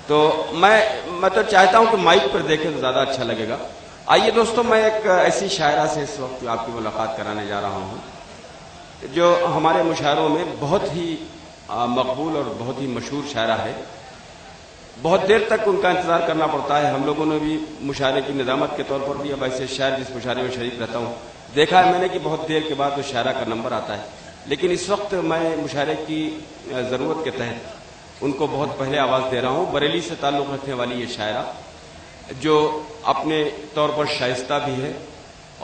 تو میں تو چاہتا ہوں کہ مائک پر دیکھیں تو زیادہ اچھا لگے گا. آئیے دوستوں، میں ایک ایسی شاعرہ سے اس وقت آپ کی ملاقات کرانے جا رہا ہوں جو ہمارے مشاعروں میں بہت ہی مقبول اور بہت ہی مشہور شاعرہ ہے. بہت دیر تک ان کا انتظار کرنا پڑتا ہے. ہم لوگوں نے بھی مشاعرے کی نظامت کے طور پر بھی اب ایسے شاعر جس مشاعرے میں شریک رہتا ہوں دیکھا ہے میں نے کہ بہت دیر کے بعد اس شاعرہ کا نمبر آتا ہے. لیکن اس وقت میں مشاعرے کی ضرورت کے تحت ان کو بہت پہلے آواز دے رہا ہوں. بریلی سے تعلق رکھنے والی یہ شاعرہ جو اپنے طور پر شائستہ بھی ہے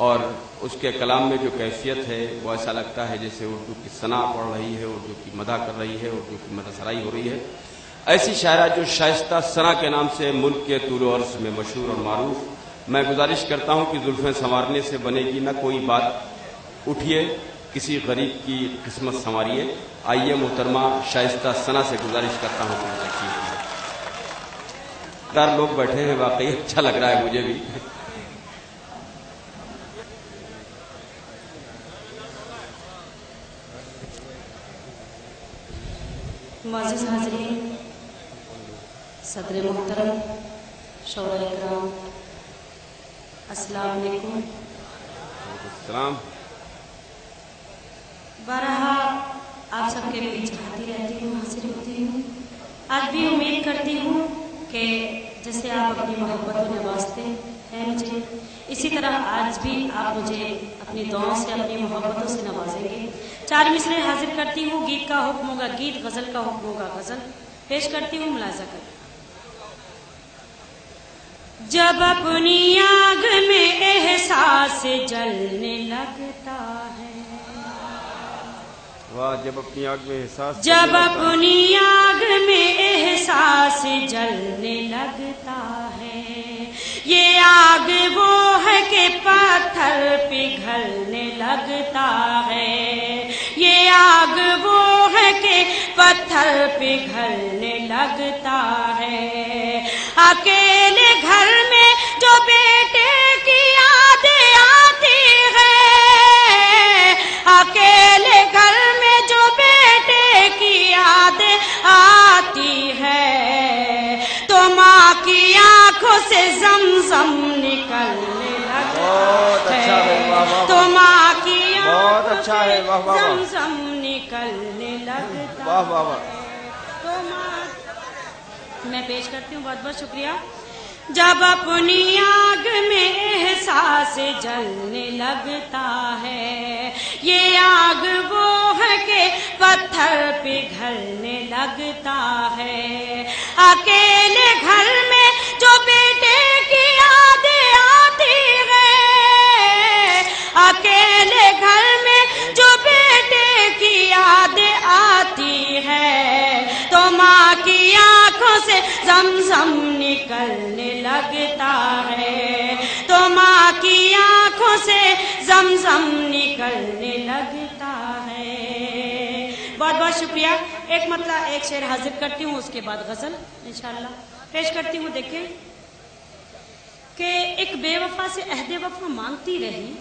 اور اس کے کلام میں جو کیفیت ہے وہ ایسا لگتا ہے جیسے اردو کی ثنا پڑھ رہی ہے، اردو کی مدح کر رہی ہے، اردو کی مدح سرائی ہو رہی ہے. ایسی شاعرہ جو شائستہ ثنا کے نام سے ملک کے طول و عرض میں مشہور اور معروف. میں گزارش کرتا ہوں کہ زلفیں سنوارنے سے بنے گی نہ کوئی بات، اٹھیے کسی غریب کی قسمت سنواریے. آئیے محترمہ شائستہ ثنا سے گزارش کرتا ہوں کہ تشریف دار لوگ بیٹھے ہیں، واقعی اچھا لگ رہا ہے مجھے بھی. معزز حاضرین، صدر محترم، شورا اکرام، السلام علیکم. السلام. بارہا آپ سب کے بیچ آتی رہتی ہوں، حاضر ہوتی ہوں. آج بھی امید کرتی ہوں کہ جیسے آپ اپنی محبت و نوازتے ہیں مجھے، اسی طرح آج بھی آپ مجھے اپنی دعاؤں سے، اپنی محبتوں سے نوازیں گے. 4 مصرے حاضر کرتی ہوں. گیت کا حکم ہوگا گیت، غزل کا حکم ہوگا غزل. پیش کرتی ہوں، ملاحظہ کریں. جب اپنی آگ میں احساس جلنے لگتا ہے، جب اپنی آگ میں احساس، جب اپنی آگ میں احساس جلنے لگتا ہے، یہ آگ وہ ہے کہ پتھر پگھلنے لگتا ہے. یہ آگ وہ ہے کہ پتھر پگھلنے لگتا ہے. اکیلے گھر میں جو بیٹے کی یادیں آتی ہے، اکیلے گھر میں جو بیٹے کی یادیں آتی ہے، تو ماں کی آنکھوں سے زمزم نکلنے لگتا ہے. تو ماں کی آنکھوں سے زمزم نکلنے لگتا ہے. تو ماں، میں پیش کرتی ہوں. بہت بہت شکریہ. جب اپنی آگ میں احساس جلنے لگتا ہے، یہ آگ وہ ہے کہ پتھر پگھلنے لگتا ہے. اکیلے گھر میں جو بیٹے کی یادیں آتی ہے، اکیلے گھر میں جو بیٹے کی یادیں آتی ہے، تو ماں کی آنکھوں سے زمزم نکلنے لگتا ہے. تو ماں کی آنکھوں سے زمزم نکلنے لگتا ہے. بہت بہت شکریہ. ایک مطلب ایک شعر حاضر کرتی ہوں، اس کے بعد غزل انشاءاللہ پیش کرتی ہوں. دیکھیں کہ ایک بے وفا سے عہد وفا مانگتی رہی،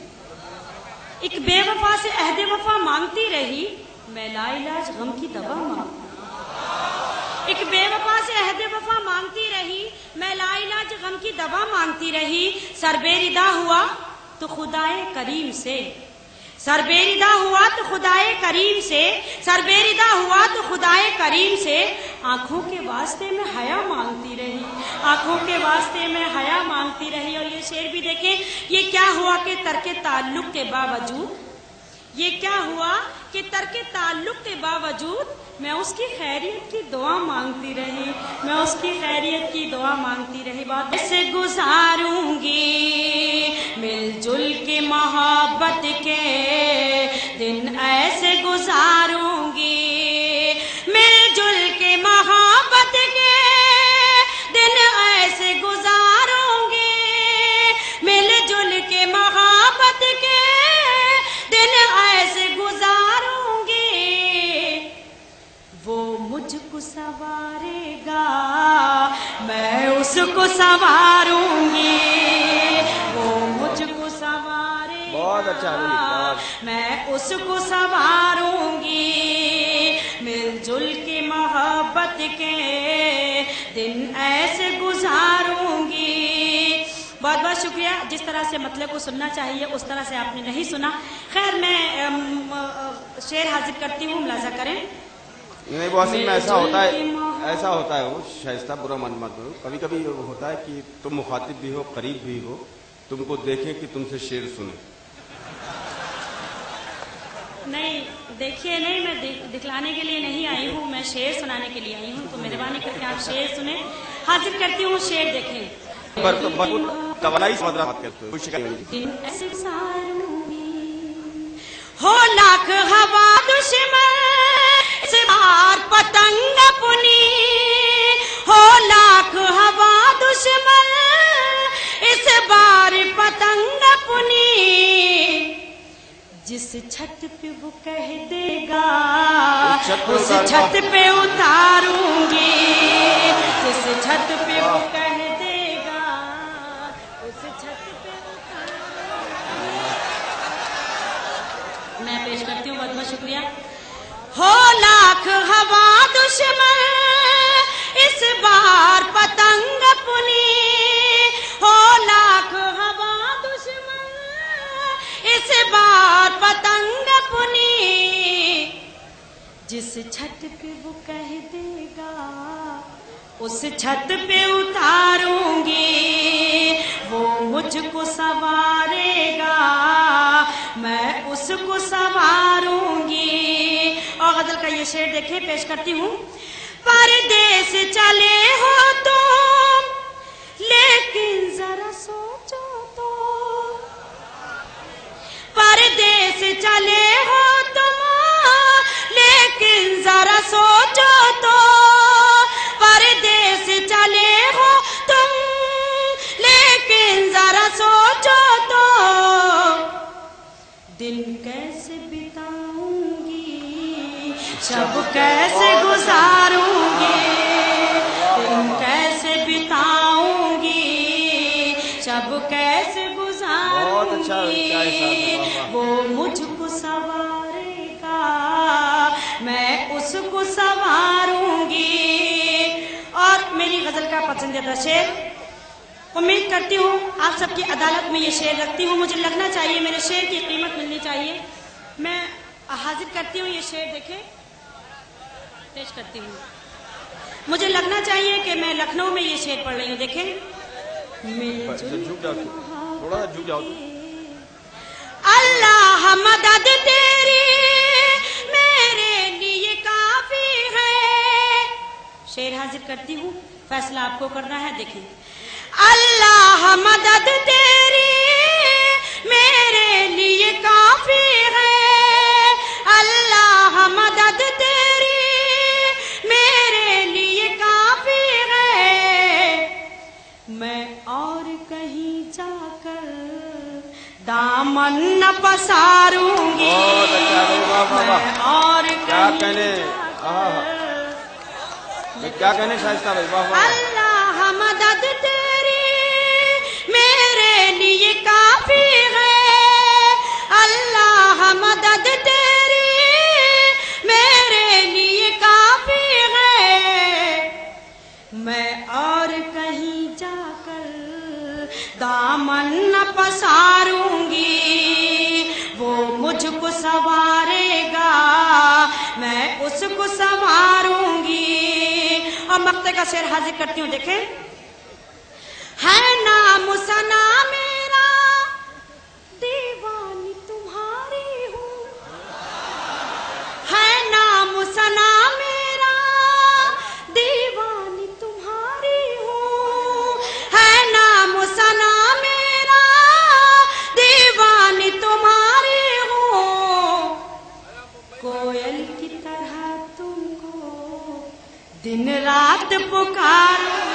ایک بے وفا سے عہد وفا مانگتی رہی، میں لا علاج غم کی دوا مانگتی. ایک بے وفا سے عہد وفا مانگتی رہی، میں لا علاج غم کی دوا مانگتی رہی. سر بے ردا ہوا تو خدائے کریم سے، سر بے ردا ہوا تو خدائے کریم سے، سر بے ردا ہوا تو خدائے کریم سے. آنکھوں کے واسطے میں حیا مانگتی رہی، آنکھوں کے واسطے میں حیا مانگتی رہی. اور یہ شعر بھی دیکھیں، یہ کیا ہوا کہ ترک تعلق کے باوجود، یہ کیا ہوا کہ ترک تعلق کے باوجود میں اس کی خیریت کی دعا مانگتی رہی، میں اس کی خیریت کی دعا مانگتی رہی. بات ایسے گزاروں گی مل جل کے محبت کے دن، ایسے گزاروں گی مل جل کے محبت کے دن، ایسے گزاروں گی مل جل کے محبت کے دن، ایسے گزاروں گی. وہ مجھ کو سنوارے گا، میں اس کو سنواروں گی. وہ مجھ کو سنوارے گا، میں اس کو سنواروں گی. مل جل کے محبت کے دن بہت بہت شکریہ. جس طرح سے مطلب کو سننا چاہیے اس طرح سے آپ نے نہیں سنا. خیر میں شعر حاضر کرتی ہوں, ملاحظہ کریں. نہیں وہ اصل میں ایسا ہوتا ہے وہ شائستہ, برا من مت کرو. کبھی کبھی ہوتا ہے کہ تم مخاطب بھی ہو, قریب بھی ہو, تم کو دیکھیں کہ تم سے شعر سنیں. نہیں دیکھیے, نہیں میں دکھلانے کے لیے نہیں آئی ہوں, میں شعر سنانے کے لیے آئی ہوں. تو مہربانی کر کے آپ شعر سنیں. حاضر کرتی ہوں شعر, دیکھیں. ہو لاکھ ہوا دشمن اس بار پتنگ اپنی, ہو لاکھ ہوا دشمن اس بار پتنگ اپنی, جس چھت پہ وہ کہہ دے گا اس چھت پہ اتاروں گی, جس چھت پہ وہ کہہ دے گا اس چھت پہ اتاروں گی. میں پیش کرتی ہوں, بہت بہت شکریہ. ہو لاکھ ہوا دشمن اس بار پتنگ اپنی, ہو لاکھ ہوا دشمن اس بار پتنگ اپنی, جس چھت پہ وہ کہہ دے گا اس چھت پہ اتاروں گی, وہ مجھ کو سنوارے گا میں اس کو سنواروں گی. اور غزل کا یہ شعر دیکھیں, پیش کرتی ہوں. پردیس چلے ہو تم لیکن ذرا سوچو تو, پردیس چلے ہو تم لیکن ذرا سوچو تو, پردیس چلے ہو تم لیکن ذرا سوچو تو, دن کیسے بتاؤں گی شب کیسے گزاروں گی, دن کیسے بتاؤں گی شب کیسے گزاروں گی, وہ مجھ کو سنوارے گا میں اس کو سنواروں گی. اور میری غزل کا پسندیدہ شعر, امید کرتی ہوں آپ سب کی عدالت میں یہ شعر رکھتی ہوں. مجھے لگنا چاہیے میرے شعر کی قیمت ملنی چاہیے. میں حاضر کرتی ہوں یہ شعر, دیکھیں پیش کرتی ہوں. مجھے لگنا چاہیے کہ میں لکھنؤ میں یہ شعر پڑھ رہی ہوں. دیکھیں. اللہ مدد تیری میرے لیے کافی ہے. شعر حاضر کرتی ہوں, فیصلہ آپ کو کرنا ہے. دیکھیں. اللہ مدد تیری میرے لیے کافی ہے, اللہ مدد تیری میرے لیے کافی ہے, میں اور کہیں جا کر دامن نہ پساروں گی, میں اور کیا کہنے شائستہ بھائی. اللہ مدد تیری میرے لیے کافی ہے, اللہ مدد تیری میرے لیے کافی ہے, میں اور کہیں جا کر دامن نہ پساروں گی, وہ مجھ کو سنوارے گا میں اس کو سنواروں گی. اور مقطع کا شعر حاضر کرتی ہوں. دیکھیں. ہے نام سنا میرا دیوانی تمہاری ہوں, ہے نام سنا میرا دیوانی تمہاری ہوں, ہے نام سنا میرا دیوانی تمہاری ہوں, کوئل کی طرح تم کو دن رات پکاروں